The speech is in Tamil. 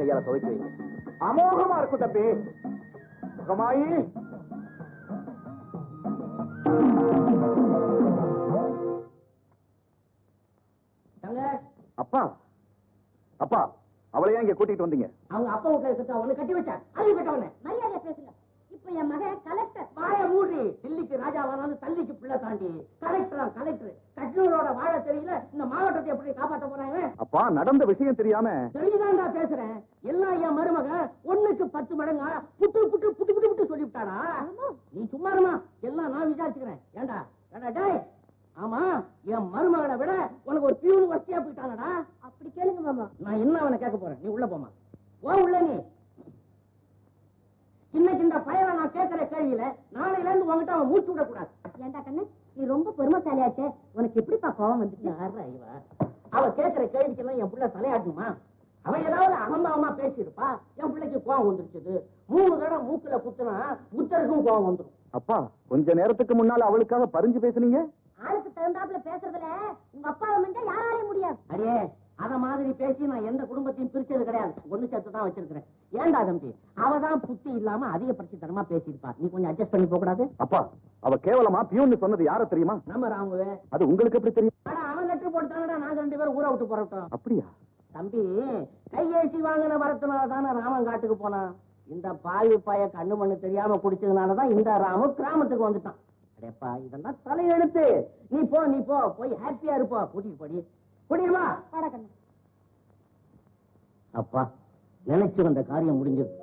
கையால துவைச்சு வைங்க. அமோகமா இருக்கும் தம்பி. சுகமாயி அப்பா அப்பா அவளை ஏன் இங்க கூட்டிட்டு வந்தீங்க? அவங்க அப்பா வீட்டுல இருக்க உன்னை கட்டி வச்சா அது கட்டவன மரியாதையா பேசுங்க. இப்ப என் மகன் கலெக்டர். வாய மூடி. டில்லிக்கு ராஜாவானாலும் தள்ளிக்கு பிள்ளை தாண்டி கலெக்டர் கலெக்டர். கட்லூரோட வாழ தெரியல இந்த மாவட்டத்தை எப்படி காப்பாத்த போறாங்க? அப்பா நடந்த விஷயம் தெரியாம தெரிஞ்சுதான்டா பேசுறேன். எல்லாம் என் மருமக 1க்கு 10 மடங்கா புட்டு புட்டு புட்டு புட்டு புட்டு சொல்லிவிட்டாடா. நீ சும்மா இருமா, எல்லாம் நான் விசாரிச்சுக்கிறேன். ஏண்டா ஏண்டா டேய், ஆமா என் மருமகளை விட உனக்கு ஒரு பியூன் வசதியா போயிட்டானடா. அப்படி கேளுங்க மாமா. நான் என்ன அவனை கேட்க போறேன்? நீ உள்ள போமா. ஓ உள்ள நீ. இன்னைக்கு இந்த பையனை நான் கேட்கிற கேள்வியில நாளையில இருந்து உங்ககிட்ட அவன் மூச்சு விட கூடாது. ஏண்டா கண்ணு, நீ ரொம்ப பொறுமைசாலியாச்சே, உனக்கு எப்படிப்பா கோவம் வந்துச்சு? அவ கேட்கிற கேள்விக்கெல்லாம் என் பிள்ளை தலையாட்டுமா? அவன் ஏதாவது அகம்பாவமா பேசியிருப்பா, என் பிள்ளைக்கு கோவம் வந்துருச்சு. 3 தடவை மூக்குல குத்துனா புத்தருக்கும் கோவம் வந்துடும். அப்பா கொஞ்ச நேரத்துக்கு முன்னால அவளுக்காக பறிஞ்சு பேசுனீங்க. ஆளுக்கு தகுந்தாப்புல பேசுறதுல உங்க அப்பாவை மஞ்சா யாராலையும் முடியாது. அடியே அத மாதிரி பேசி நான் எந்த குடும்பத்தையும் பிரிச்சது கிடையாது. ஒண்ணு சேர்த்து தான் வச்சிருக்கிறேன். ஏண்டா தம்பி, அவதான் புத்தி இல்லாம அதிக பிரச்சனை பேசியிருப்பா. நீ கொஞ்சம் அட்ஜஸ்ட் பண்ணி போக கூடாது? அப்பா அவ கேவலமா பியூன்னு சொன்னது யார தெரியுமா? நம்ம ராமுவே. அது உங்களுக்கு எப்படி தெரியும்? ஆனா அவன் லெட்டர் போட்டுட்டாங்கடா, நாங்க 2 பேரும் ஊரை விட்டு போறோம். அப்படியா? தம்பி கையேசி வாங்கின வரத்தினால தானே ராமன் காட்டுக்கு போனான். இந்த பாவி பாய கண்ணு மண்ணு தெரியாம குடிச்சதுனாலதான் இந்த ராமு கிராமத்துக்கு வந்துட்டான். அடேப்பா இதெல்லாம் தலையெழுத்து. நீ போ போய் ஹாப்பியா இருப்பா. கூட்டிட்டு போடி கூட்டிடுவா. அப்பா நினைச்சு வந்த காரியம் முடிஞ்சது.